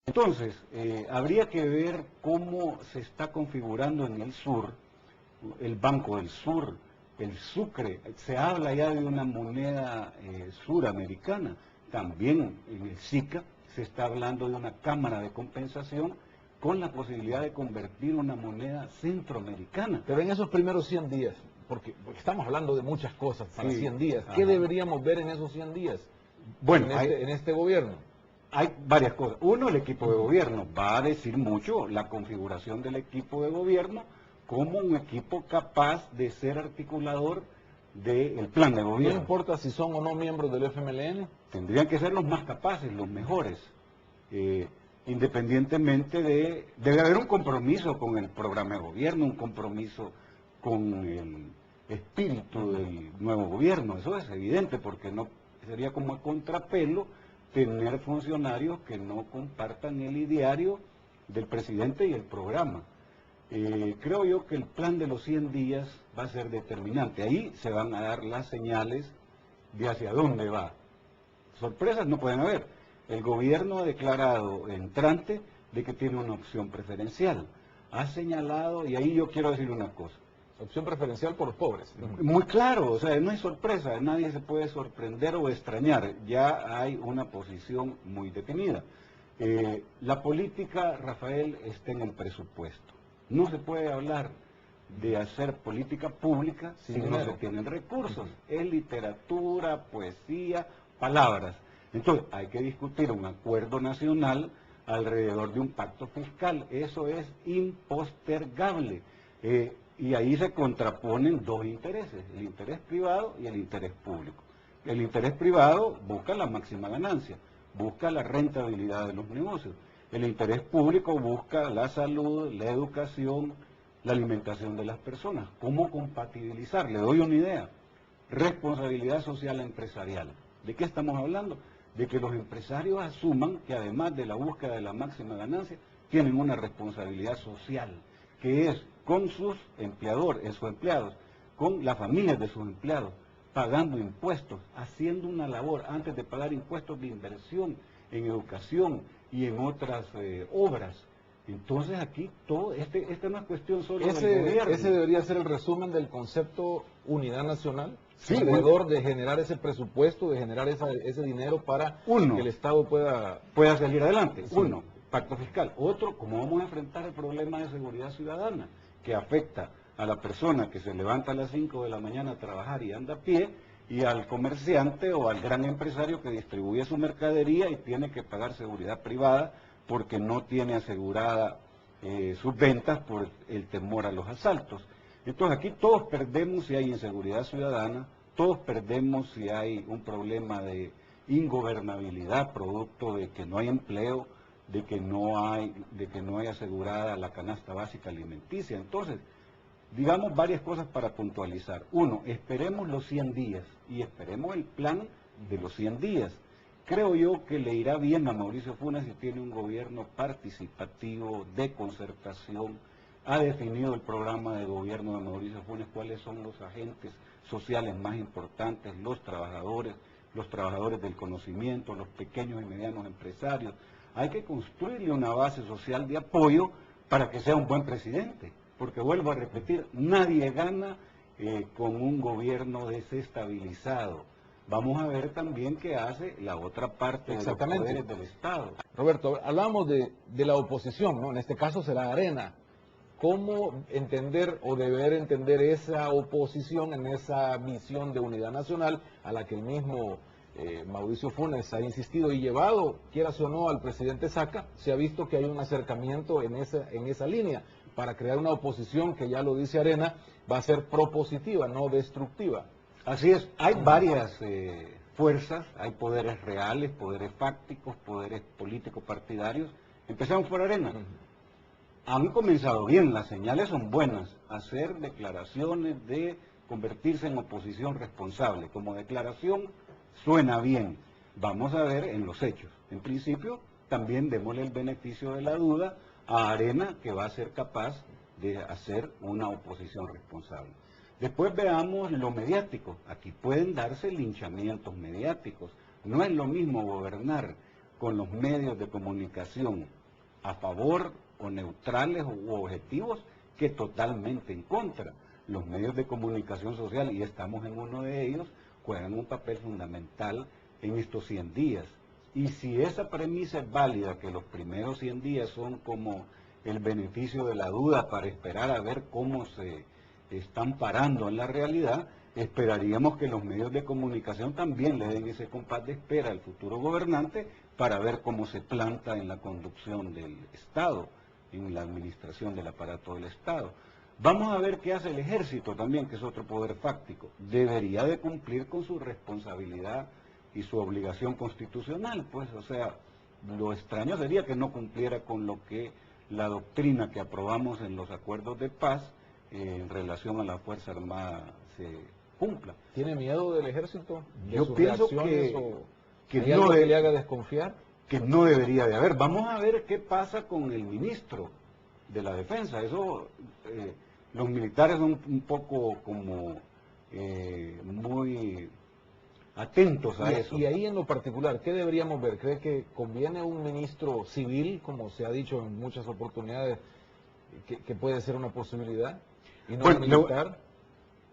Entonces, habría que ver cómo se está configurando en el sur, el Banco del Sur, el Sucre. Se habla ya de una moneda suramericana. También en el SICA se está hablando de una cámara de compensación con la posibilidad de convertir una moneda centroamericana. Pero en esos primeros 100 días, porque estamos hablando de muchas cosas para 100 días, ¿qué Ajá. deberíamos ver en esos 100 días? Bueno, en este gobierno. Hay varias cosas. Uno, el equipo de gobierno. Va a decir mucho la configuración del equipo de gobierno como un equipo capaz de ser articulador del plan de No gobierno. importa si son o no miembros del FMLN. Tendrían que ser los más capaces, los mejores. Independientemente debe haber un compromiso con el programa de gobierno, un compromiso con el espíritu del nuevo gobierno. Eso es evidente, porque no sería como a contrapelo tener funcionarios que no compartan el ideario del presidente y el programa. Creo yo que el plan de los 100 días va a ser determinante. Ahí se van a dar las señales de hacia dónde va. Sorpresas no pueden haber. El gobierno ha declarado entrante de que tiene una opción preferencial. Ha señalado, y ahí yo quiero decir una cosa. Opción preferencial por los pobres. Muy claro, o sea, no hay sorpresa, nadie se puede sorprender o extrañar, ya hay una posición muy definida. La política, Rafael, está en el presupuesto. No se puede hablar de hacer política pública si no se tienen recursos. Es literatura, poesía, palabras. Entonces, hay que discutir un acuerdo nacional alrededor de un pacto fiscal. Eso es impostergable. Y ahí se contraponen dos intereses, el interés privado y el interés público. El interés privado busca la máxima ganancia, busca la rentabilidad de los negocios. El interés público busca la salud, la educación, la alimentación de las personas. ¿Cómo compatibilizar? Le doy una idea. Responsabilidad social empresarial. ¿De qué estamos hablando? De que los empresarios asuman que además de la búsqueda de la máxima ganancia, tienen una responsabilidad social, que es con sus empleadores, sus empleados, con las familias de sus empleados, pagando impuestos, haciendo una labor antes de pagar impuestos de inversión en educación y en otras obras. Entonces aquí todo, esta no es cuestión solo del gobierno. Ese debería ser el resumen del concepto unidad nacional, sí, alrededor de generar ese presupuesto, de generar ese dinero para que el Estado pueda salir adelante. Sí. Uno, pacto fiscal. Otro, cómo vamos a enfrentar el problema de seguridad ciudadana, que afecta a la persona que se levanta a las 5 de la mañana a trabajar y anda a pie, y al comerciante o al gran empresario que distribuye su mercadería y tiene que pagar seguridad privada porque no tiene asegurada sus ventas por el temor a los asaltos. Entonces aquí todos perdemos si hay inseguridad ciudadana, todos perdemos si hay un problema de ingobernabilidad producto de que no hay empleo, de que no hay asegurada la canasta básica alimenticia. Entonces, digamos varias cosas para puntualizar. Uno, esperemos los 100 días y esperemos el plan de los 100 días. Creo yo que le irá bien a Mauricio Funes si tiene un gobierno participativo, de concertación. Ha definido el programa de gobierno de Mauricio Funes, cuáles son los agentes sociales más importantes, los trabajadores del conocimiento, los pequeños y medianos empresarios. Hay que construirle una base social de apoyo para que sea un buen presidente, porque vuelvo a repetir, nadie gana con un gobierno desestabilizado. Vamos a ver también qué hace la otra parte de los poderes del Estado. Roberto, hablamos de la oposición, ¿no? En este caso será Arena. ¿Cómo entender o deber entender esa oposición en esa visión de unidad nacional a la que el mismo Mauricio Funes ha insistido y llevado, quieras o no, al presidente Saca? Se ha visto que hay un acercamiento en esa línea para crear una oposición que, ya lo dice Arena, va a ser propositiva, no destructiva. Así es, hay varias fuerzas, hay poderes reales, poderes fácticos, poderes políticos partidarios. Empezamos por Arena. Han comenzado bien, las señales son buenas, hacer declaraciones de convertirse en oposición responsable. Como declaración suena bien, vamos a ver en los hechos. En principio, también démosle el beneficio de la duda a Arena, que va a ser capaz de hacer una oposición responsable. Después veamos lo mediático. Aquí pueden darse linchamientos mediáticos. No es lo mismo gobernar con los medios de comunicación a favor o neutrales u objetivos que totalmente en contra. Los medios de comunicación social, y estamos en uno de ellos, juegan un papel fundamental en estos 100 días. Y si esa premisa es válida, que los primeros 100 días son como el beneficio de la duda para esperar a ver cómo se están parando en la realidad, esperaríamos que los medios de comunicación también le den ese compás de espera al futuro gobernante para ver cómo se planta en la conducción del Estado, en la administración del aparato del Estado. Vamos a ver qué hace el ejército también, que es otro poder fáctico. Debería de cumplir con su responsabilidad y su obligación constitucional, pues, o sea, lo extraño sería que no cumpliera con lo que la doctrina que aprobamos en los acuerdos de paz en relación a la Fuerza Armada se cumpla. ¿Tiene miedo del ejército? ¿De Yo sus pienso reacciones que ¿hay algo que le haga desconfiar? Que no debería de haber. Vamos a ver qué pasa con el ministro de la Defensa. Eso, los militares son un poco como muy atentos a eso. Y ahí en lo particular, ¿qué deberíamos ver? ¿Cree que conviene un ministro civil, como se ha dicho en muchas oportunidades, que puede ser una posibilidad, y no Bueno, militar?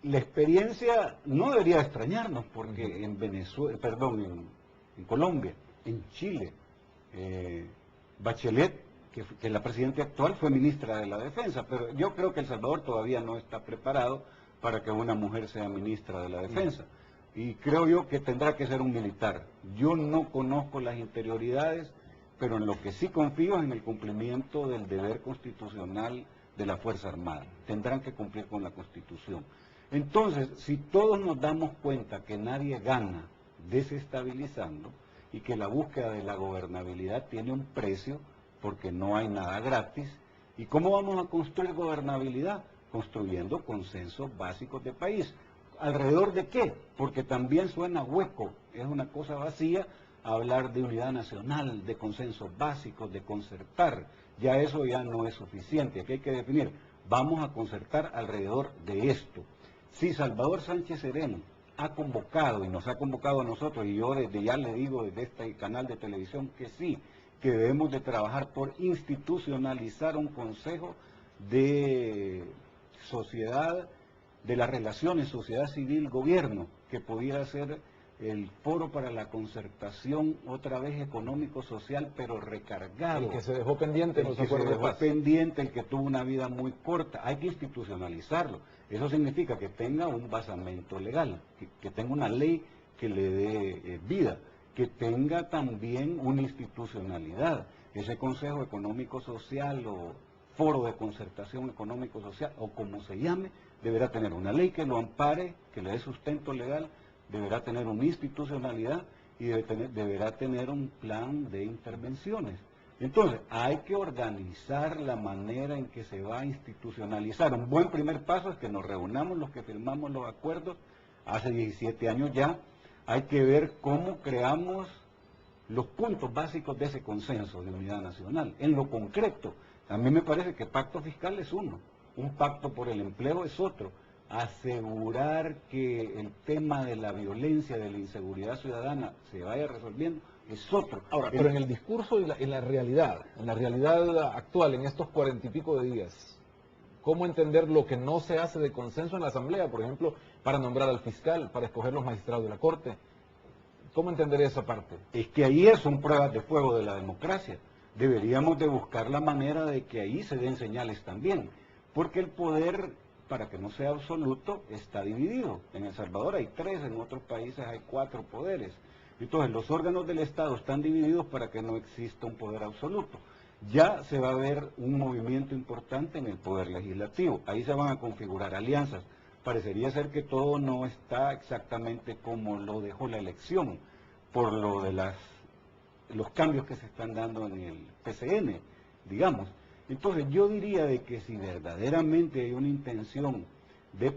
La experiencia no debería extrañarnos, porque en Venezuela, perdón, en Colombia, en Chile, Bachelet, que es la presidenta actual, fue ministra de la Defensa, pero yo creo que El Salvador todavía no está preparado para que una mujer sea ministra de la Defensa. Y creo yo que tendrá que ser un militar. Yo no conozco las interioridades, pero en lo que sí confío es en el cumplimiento del deber constitucional de la Fuerza Armada. Tendrán que cumplir con la Constitución. Entonces, si todos nos damos cuenta que nadie gana desestabilizando y que la búsqueda de la gobernabilidad tiene un precio, porque no hay nada gratis, ¿y cómo vamos a construir gobernabilidad? Construyendo consensos básicos de país. ¿Alrededor de qué? Porque también suena hueco, es una cosa vacía hablar de unidad nacional, de consensos básicos, de concertar. Ya eso ya no es suficiente, aquí hay que definir, vamos a concertar alrededor de esto. Si Salvador Sánchez Serén ha convocado, y nos ha convocado a nosotros, y yo desde ya le digo desde este canal de televisión que sí, que debemos de trabajar por institucionalizar un consejo de sociedad, de las relaciones sociedad civil-gobierno, que pudiera ser el foro para la concertación otra vez económico-social, pero recargado. El que se dejó pendiente en los acuerdos de paz. El que tuvo una vida muy corta. Hay que institucionalizarlo. Eso significa que tenga un basamento legal, que tenga una ley que le dé vida, que tenga también una institucionalidad. Ese Consejo Económico-Social o Foro de Concertación Económico-Social, o como se llame, deberá tener una ley que lo ampare, que le dé sustento legal, deberá tener una institucionalidad y deberá tener un plan de intervenciones. Entonces, hay que organizar la manera en que se va a institucionalizar. Un buen primer paso es que nos reunamos los que firmamos los acuerdos hace 17 años ya. Hay que ver cómo creamos los puntos básicos de ese consenso de unidad nacional. En lo concreto, a mí me parece que pacto fiscal es uno, un pacto por el empleo es otro. Asegurar que el tema de la violencia, de la inseguridad ciudadana se vaya resolviendo es otro. Ahora, pero en el discurso y en la realidad actual, en estos 40 y pico de días, ¿cómo entender lo que no se hace de consenso en la Asamblea? Por ejemplo, para nombrar al fiscal, para escoger los magistrados de la Corte. ¿Cómo entender esa parte? Es que ahí son pruebas de fuego de la democracia. Deberíamos de buscar la manera de que ahí se den señales también, porque el poder, para que no sea absoluto, está dividido. En El Salvador hay 3, en otros países hay 4 poderes. Entonces, los órganos del Estado están divididos para que no exista un poder absoluto. Ya se va a ver un movimiento importante en el poder legislativo. Ahí se van a configurar alianzas. Parecería ser que todo no está exactamente como lo dejó la elección, por lo de los cambios que se están dando en el PCN, digamos. Entonces, yo diría de que si verdaderamente hay una intención de